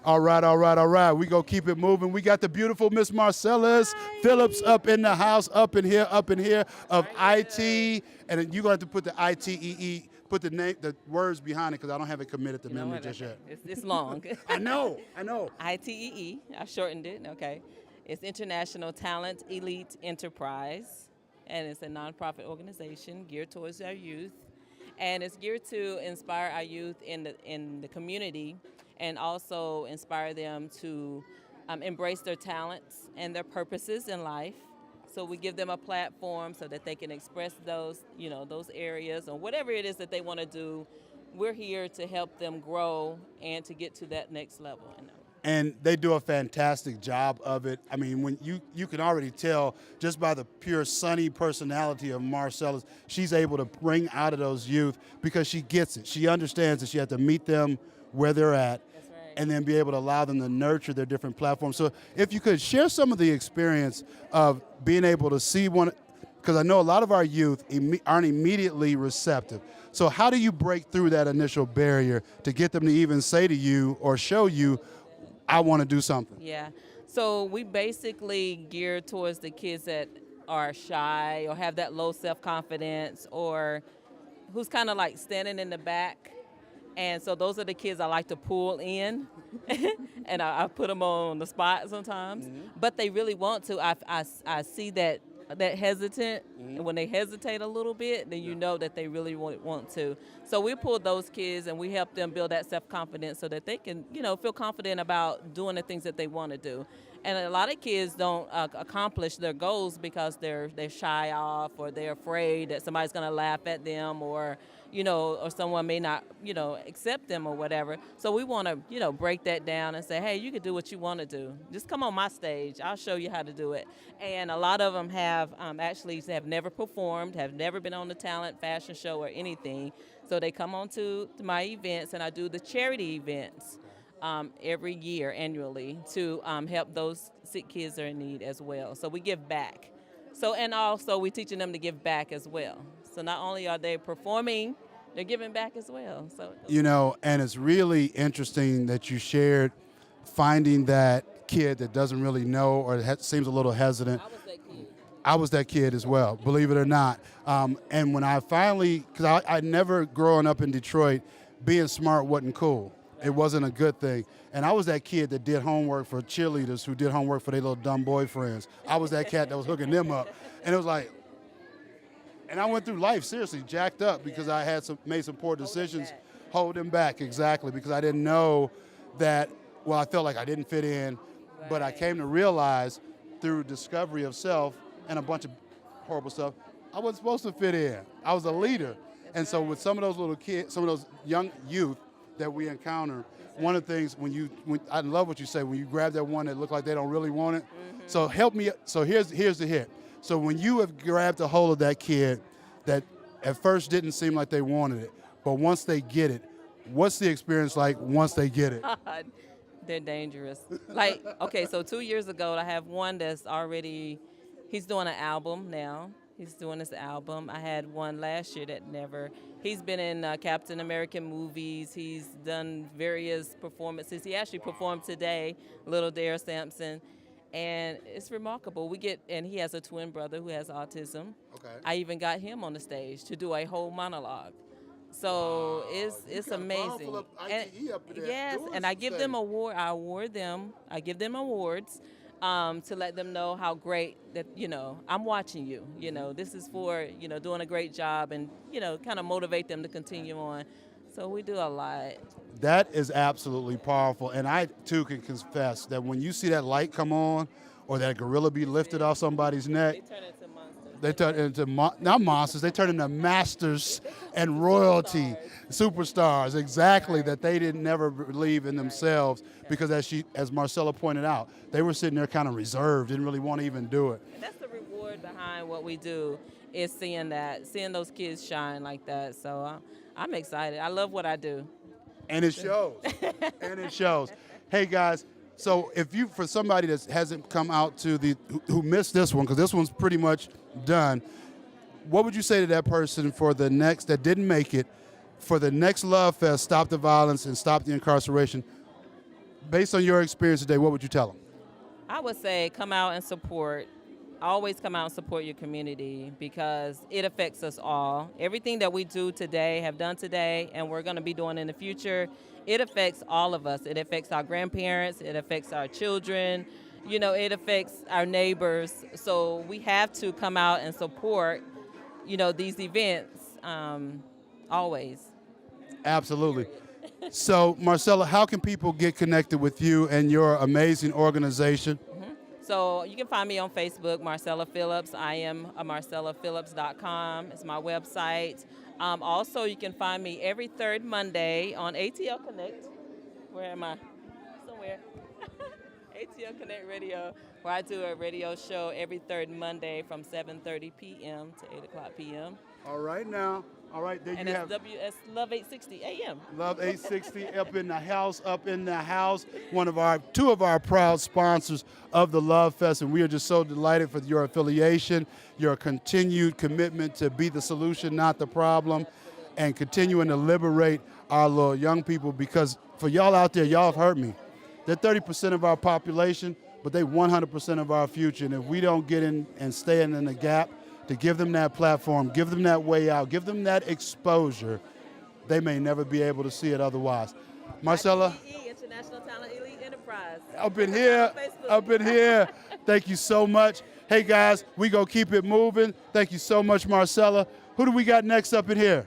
All right, all right, all right. We go keep it moving. We got the beautiful Miss Marcella Phillips up in the house, up in here of IT. And then you're going to have to put the ITEE, put the words behind it because I don't have it committed to memory just yet. It's long. I know. ITEE, I shortened it, okay. It's International Talent Elite Enterprise, and it's a nonprofit organization geared towards our youth. And it's geared to inspire our youth in the community and also inspire them to embrace their talents and their purposes in life. So we give them a platform so that they can express those areas or whatever it is that they want to do. We're here to help them grow and to get to that next level. And they do a fantastic job of it. I mean, when you can already tell just by the pure sunny personality of Marcella, she's able to bring out of those youth because she gets it. She understands that she has to meet them where they're at. That's right. And then be able to allow them to nurture their different platforms. So if you could share some of the experience of being able to see one, because I know a lot of our youth aren't immediately receptive. So how do you break through that initial barrier to get them to even say to you or show you, I want to do something? Yeah. So we basically gear towards the kids that are shy or have that low self-confidence or who's kind of like standing in the back. And so those are the kids I like to pull in, and I put them on the spot sometimes. Mm-hmm. But they really want to. I see that hesitant, and when they hesitate a little bit, then you know that they really want to. So we pull those kids and we help them build that self-confidence so that they can, feel confident about doing the things that they want to do. And a lot of kids don't accomplish their goals because they're shy off or they're afraid that somebody's going to laugh at them or someone may not, accept them or whatever. So we want to, break that down and say, hey, you can do what you want to do. Just come on my stage. I'll show you how to do it. And a lot of them have have never performed, have never been on the talent fashion show or anything. So they come on to my events, and I do the charity events every year, annually, to help those sick kids that are in need as well. So we give back. So, and also we're teaching them to give back as well. So not only are they performing, they're giving back as well. So and it's really interesting that you shared finding that kid that doesn't really know or seems a little hesitant. I was that kid as well, believe it or not. And when I finally, because I never growing up in Detroit, being smart wasn't cool. It wasn't a good thing. And I was that kid that did homework for cheerleaders who did homework for their little dumb boyfriends. I was that cat that was hooking them up. And it was like, and I went through life seriously jacked up because I had made some poor decisions. Hold them back, exactly, because I didn't know that, I felt like I didn't fit in. Right. But I came to realize through discovery of self and a bunch of horrible stuff, I wasn't supposed to fit in. I was a leader. And so with some of those little kids, some of those young youth that we encounter, one of the things I love what you say, when you grab that one that look like they don't really want it. Mm-hmm. So help me, so here's the hit. So when you have grabbed a hold of that kid that at first didn't seem like they wanted it, but once they get it, what's the experience like once they get it? They're dangerous. Okay, so 2 years ago, I have one that's he's doing an album now. He's doing this album. I had one last year he's been in Captain American movies. He's done various performances. He actually performed today, Little Dare Sampson. And it's remarkable. And he has a twin brother who has autism. Okay. I even got him on the stage to do a whole monologue. So it's amazing. Yes, and I give them I give them awards to let them know how great that, I'm watching you. This is for, doing a great job and, kind of motivate them to continue on. So we do a lot. That is absolutely powerful. And I, too, can confess that when you see that light come on or that gorilla be lifted off somebody's neck, they turn into monsters. They turn into, not monsters, they turn into masters and royalty, superstars, exactly, that they didn't never believe in themselves because as Marcella pointed out, they were sitting there kind of reserved, didn't really want to even do it. And that's the reward behind what we do, is seeing those kids shine like that. So I'm excited. I love what I do. And it shows. And it shows. Hey, guys, so for somebody that hasn't come out to who missed this one, because this one's pretty much done, what would you say to that person that didn't make it, for the next Love Fest, Stop the Violence and Stop the Incarceration? Based on your experience today, what would you tell them? I would say come out and support. Always come out and support your community because it affects us all. Everything that we do today, have done today, and we're going to be doing in the future, it affects all of us. It affects our grandparents. It affects our children. You know, it affects our neighbors. So we have to come out and support, you know, these events always. Absolutely. So, Marcella, how can people get connected with you and your amazing organization? So you can find me on Facebook, Marcella Phillips. I am a marcellaphillips.com. It's my website. Also, you can find me every third Monday on ATL Connect. Where am I? Somewhere. ATL Connect Radio, where I do a radio show every third Monday from 7:30 p.m. to 8 o'clock p.m. All right now. All right, there And you it's have WS Love 860 a.m. Love 860 up in the house. Two of our proud sponsors of the Love Fest, and we are just so delighted for your affiliation, your continued commitment to be the solution, not the problem, and continuing to liberate our little young people, because for y'all out there, y'all have heard me. They're 30% of our population, but they 100% of our future, and if we don't get in and stay in the gap, to give them that platform, give them that way out, give them that exposure, they may never be able to see it otherwise. Marcella? ITE, International Talent Elite Enterprise. Up in here. Thank you so much. Hey guys, we gonna keep it moving. Thank you so much, Marcella. Who do we got next up in here?